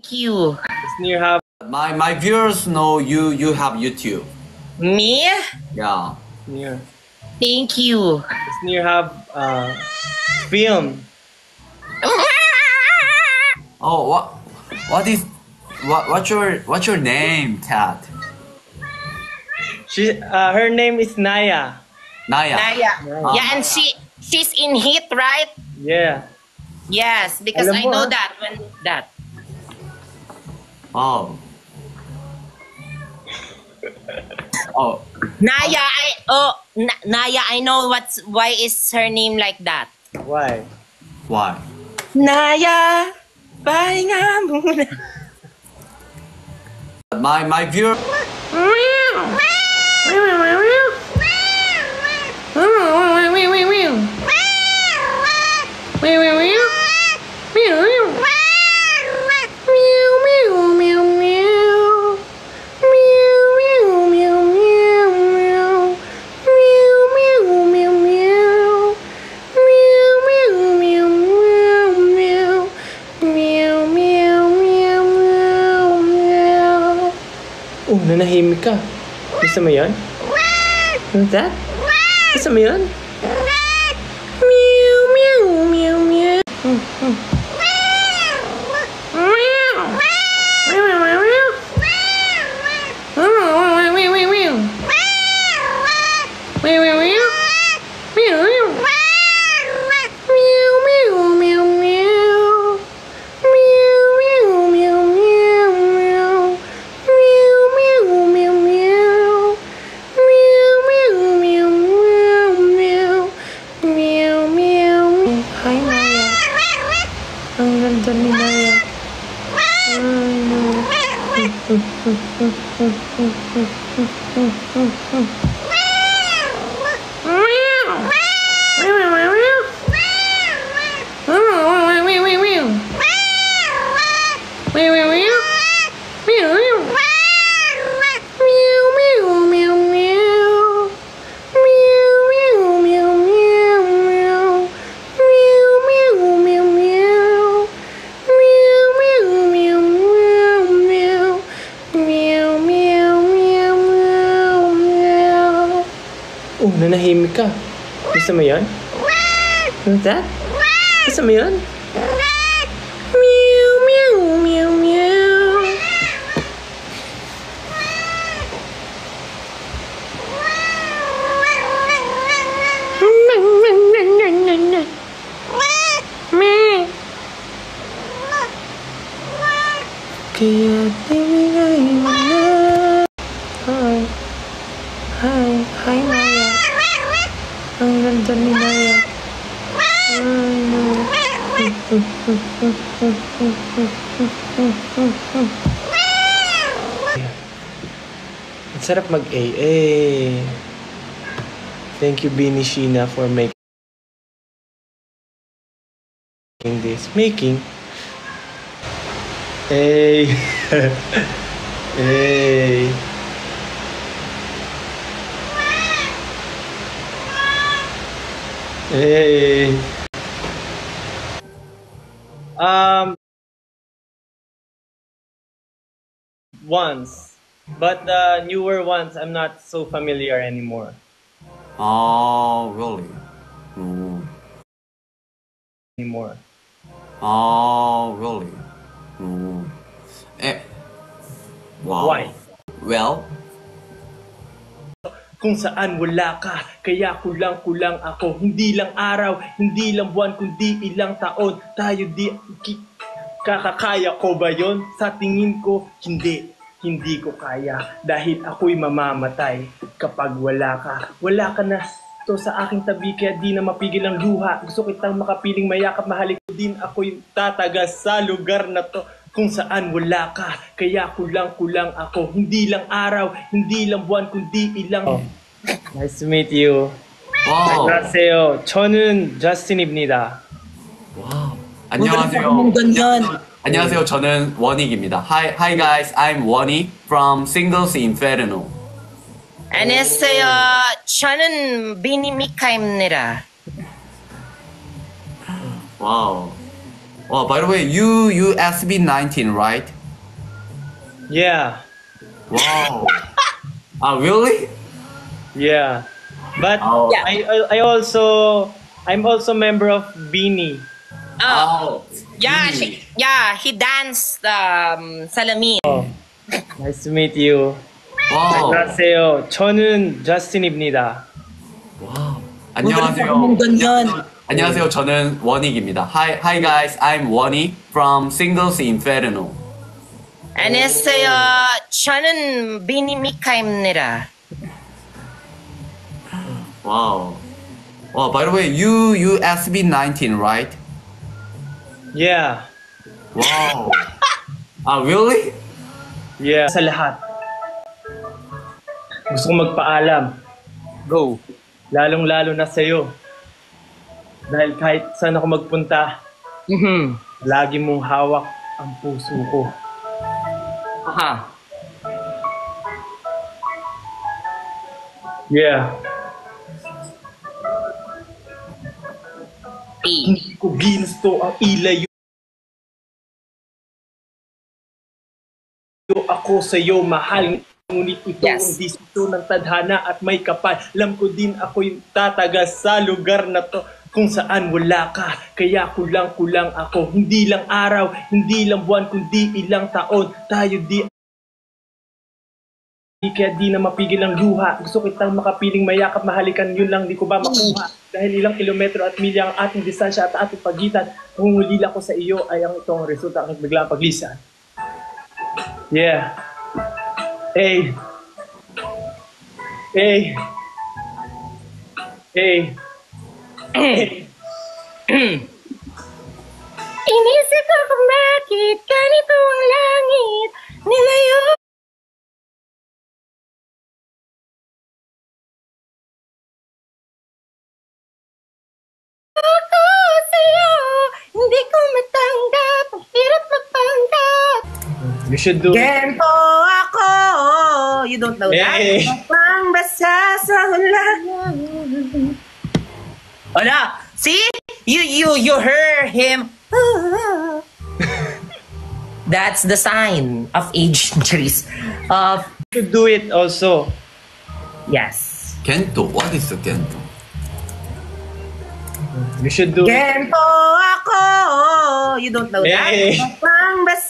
Thank you. You have My viewers know you have YouTube. Me? Yeah. you Thank you. have film. Oh, what's your name, Tat? Her name is Naya. Naya. Naya. Yeah, and she's in Hit, right? Yeah. Yes, because Alam I mo, know ah. that when that. Oh. Oh. Naya, Naya, I know why is her name like that. Why? Why? Naya, pahinga muna. My viewer. Oh, nanahimik ka. Gusto mo yun? What's that? Gusto mo yun? Meow, meow, meow, meow. Ang ganda ni Naya. Oh, nanahimik ka. Gusto mo yun? What's that? Gusto mo yun? Meow, meow, meow, meow. Kaya tinigay mo na. Hi, Naya. Ang ganda ni Naya. Ang sarap mag-AA. Thank you, Bini Sheena, for making this. Hey. Hey. Hey. Once, but the newer ones I'm not so familiar anymore. Oh, really? Mm. Anymore. Oh, really? Mm. Wow. Why? Well, Kung saan wala ka, kaya kulang-kulang ako. Hindi lang araw, hindi lang buwan, kundi ilang taon. Tayo kakakaya ko ba yon? Sa tingin ko, hindi ko kaya. Dahil ako'y mamamatay kapag wala ka. Wala ka na to sa aking tabi, kaya di na mapigil ang luha. Gusto kitang makapiling mayakap, mahalik ko din. Ako'y tatagas sa lugar na to. Kung saan wala ka, kaya kulang-kulang ako. Hindi lang araw, hindi lang buwan, kundi ilang... Nice to meet you. wow. 안녕하세요. 저는 저스틴입니다. Wow. 안녕하세요. ganyan. 안녕하세요. 저는 원익입니다. Hi guys. I'm Wonnie from Singles Inferno. 안녕하세요. 저는 비니미카입니다. Wow. Wow. By the way, you SB19, right? Yeah, Wow. Really? yeah. But Oh. Yeah. I'm also member of Beanie. Oh. Yeah, really? he danced Salamin. Nice to meet you. Wow. 안녕하세요. 저는 저스틴입니다. 와우. 안녕하세요. ganyan. 안녕하세요. 저는 원익입니다. Hi guys, I'm 원익 from Singles Inferno. 안녕하세요. 저는 비니미카입니다. Wow. Wow, by the way, you SB19, right? Yeah, Wow. Really? yeah. Sa lahat. Gusto ko magpaalam. Go. Lalong-lalo na sa'yo. Dahil kahit saan ako magpunta, lagi mong hawak ang puso ko. Aha. Yeah. E. Hindi ko ginusto ang ilayo ako sa'yo, mahal. Ngunit ito Yes. ang desisyon ng tadhana at may kapal. Alam ko din ako'y tatagas sa lugar na to kung saan wala ka. Kaya kulang-kulang ako. Hindi lang araw, hindi lang buwan, kundi ilang taon. Tayo kaya di na mapigil ang luha. Gusto kitang makapiling mayakap, mahalikan, yun lang di ko ba makuha. Dahil ilang kilometro at milya ang ating distansya at ating pagitan. Pangungulila ko sa iyo ay ang itong resulta ng biglang paglisan. Yeah. Hey. Hey. Hey. Inisip ko kung bakit ganito ang langit. Nilayo. Ako sa'yo. Hindi ko matanggap. Ang hirap magpanggap. You should do it. Gento ako. You don't know that? Hey. Pang basa sa hulag. Wala. See? You heard him. That's the sign of age increase. Of You should do it also. yes. Kento? What is the Kento? You should do it. Gento ako. You don't know that? Hey. Pang basa